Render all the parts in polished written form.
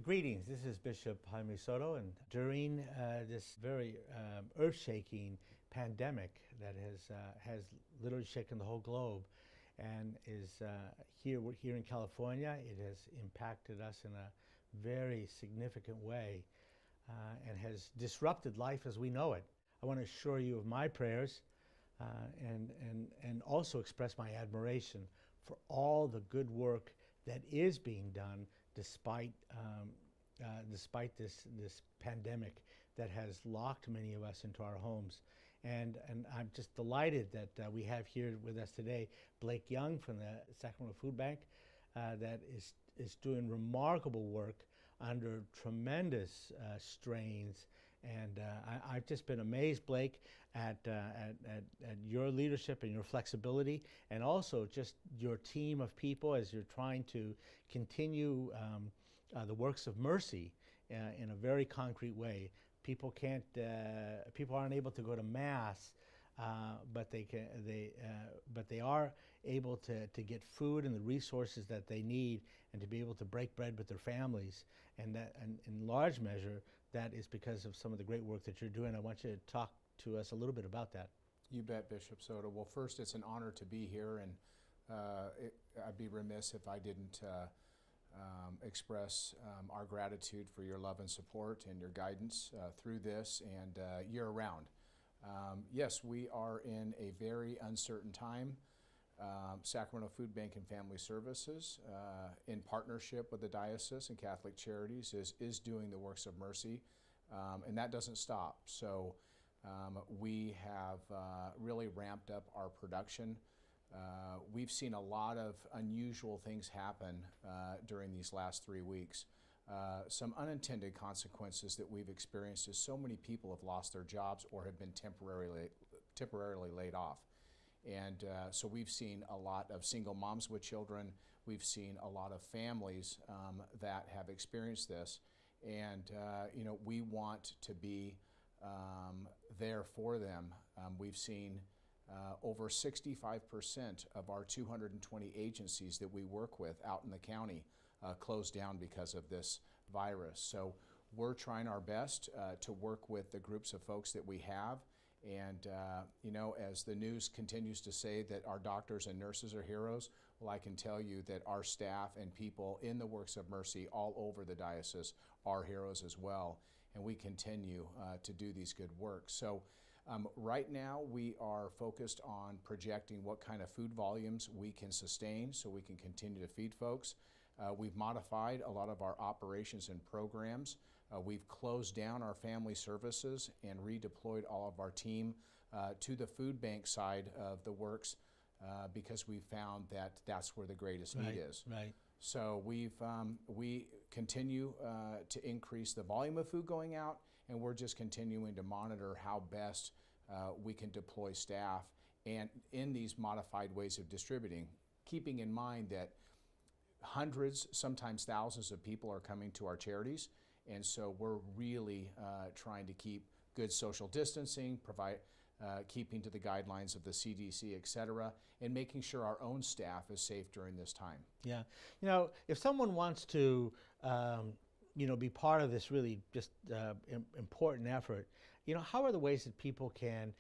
Greetings. This is Bishop Jaime Soto, and during this very earth-shaking pandemic that has literally shaken the whole globe, and is here in California, it has impacted us in a very significant way, and has disrupted life as we know it. I want to assure you of my prayers, and also express my admiration for all the good work that is being done despite this pandemic that has locked many of us into our homes. And I'm just delighted that we have here with us today Blake Young from the Sacramento Food Bank, that is doing remarkable work under tremendous strains. And I've just been amazed, Blake, at your leadership and your flexibility, and also just your team of people as you're trying to continue the works of mercy in a very concrete way. People aren't able to go to Mass, but they are able to get food and the resources that they need, and to be able to break bread with their families. And that, and in large measure, that is because of some of the great work that you're doing. I want you to talk to us a little bit about that. You bet, Bishop Soto. Well, first, it's an honor to be here, and I'd be remiss if I didn't express our gratitude for your love and support and your guidance through this and year-round. Yes, we are in a very uncertain time. Sacramento Food Bank and Family Services, in partnership with the Diocese and Catholic Charities, is doing the works of mercy, and that doesn't stop. So we have really ramped up our production. We've seen a lot of unusual things happen during these last 3 weeks. Some unintended consequences that we've experienced is so many people have lost their jobs or have been temporarily laid off. And so we've seen a lot of single moms with children. We've seen a lot of families that have experienced this. And you know, we want to be there for them. We've seen over 65% of our 220 agencies that we work with out in the county closed down because of this virus. So we're trying our best to work with the groups of folks that we have. And you know, as the news continues to say that our doctors and nurses are heroes, well, I can tell you that our staff and people in the works of mercy all over the diocese are heroes as well. And we continue to do these good works. So right now we are focused on projecting what kind of food volumes we can sustain so we can continue to feed folks. We've modified a lot of our operations and programs. We've closed down our family services and redeployed all of our team to the food bank side of the works because we found that that's where the greatest need is. Right. So we continue to increase the volume of food going out, and we're just continuing to monitor how best we can deploy staff and in these modified ways of distributing, keeping in mind that hundreds, sometimes thousands of people are coming to our charities, and so we're really trying to keep good social distancing, keeping to the guidelines of the CDC, et cetera, and making sure our own staff is safe during this time. Yeah, you know, if someone wants to you know, be part of this really just important effort, you know, how are the ways that people can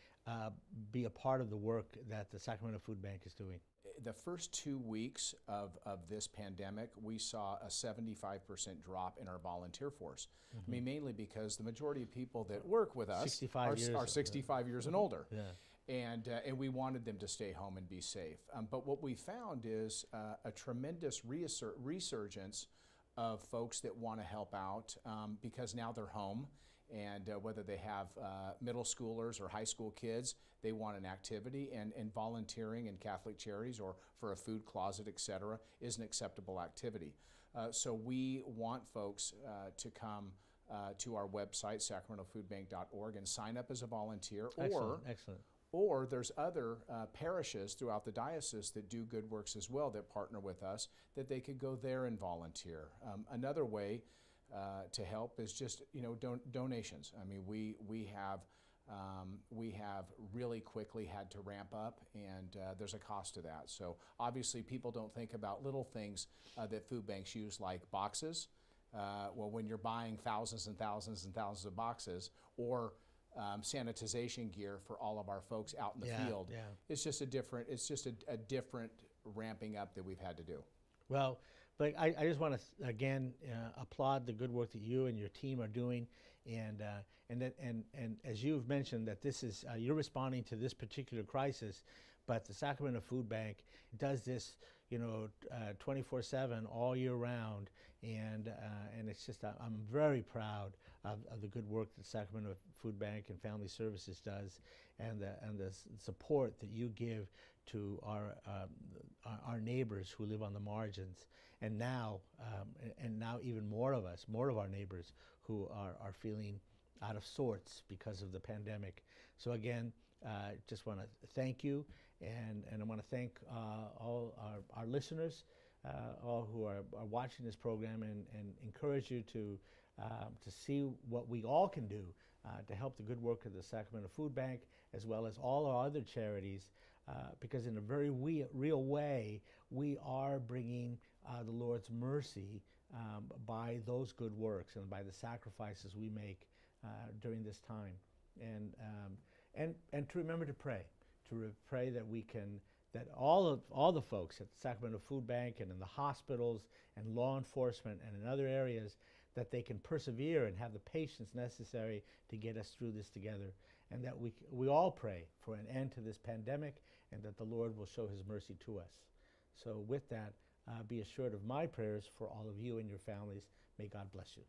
be a part of the work that the Sacramento Food Bank is doing? The first 2 weeks of this pandemic, we saw a 75% drop in our volunteer force. Mm-hmm. I mean, mainly because the majority of people that work with us are 65 years and older. Yeah. And we wanted them to stay home and be safe. But what we found is a tremendous resurgence of folks that want to help out because now they're home, and whether they have middle schoolers or high school kids, they want an activity, and volunteering in Catholic Charities or for a food closet, et cetera, is an acceptable activity. So we want folks to come to our website, sacramentofoodbank.org, and sign up as a volunteer. Excellent. Or there's other parishes throughout the diocese that do good works as well that partner with us, that they could go there and volunteer. Another way to help is just, you know, donations. I mean, we have really quickly had to ramp up, and there's a cost to that. So obviously people don't think about little things that food banks use, like boxes Well, when you're buying thousands and thousands and thousands of boxes, or sanitization gear for all of our folks out in the field, it's just a different ramping up that we've had to do. Well, but I just want to again applaud the good work that you and your team are doing, and as you've mentioned that this is you're responding to this particular crisis, but the Sacramento Food Bank does this 24/7 all year round, and it's just I'm very proud of the good work that Sacramento Food Bank and Family Services does, and the support that you give to our neighbors who live on the margins, and now even more of our neighbors who are feeling out of sorts because of the pandemic. So again, just want to thank you, and I want to thank all our listeners, all who are watching this program, and encourage you to see what we all can do to help the good work of the Sacramento Food Bank, as well as all our other charities, because in a very real way, we are bringing the Lord's mercy by those good works and by the sacrifices we make during this time, and to remember to pray that we can, that all the folks at the Sacramento Food Bank and in the hospitals and law enforcement and in other areas, that they can persevere and have the patience necessary to get us through this together, and that we all pray for an end to this pandemic, and that the Lord will show his mercy to us. So with that, be assured of my prayers for all of you and your families. May God bless you.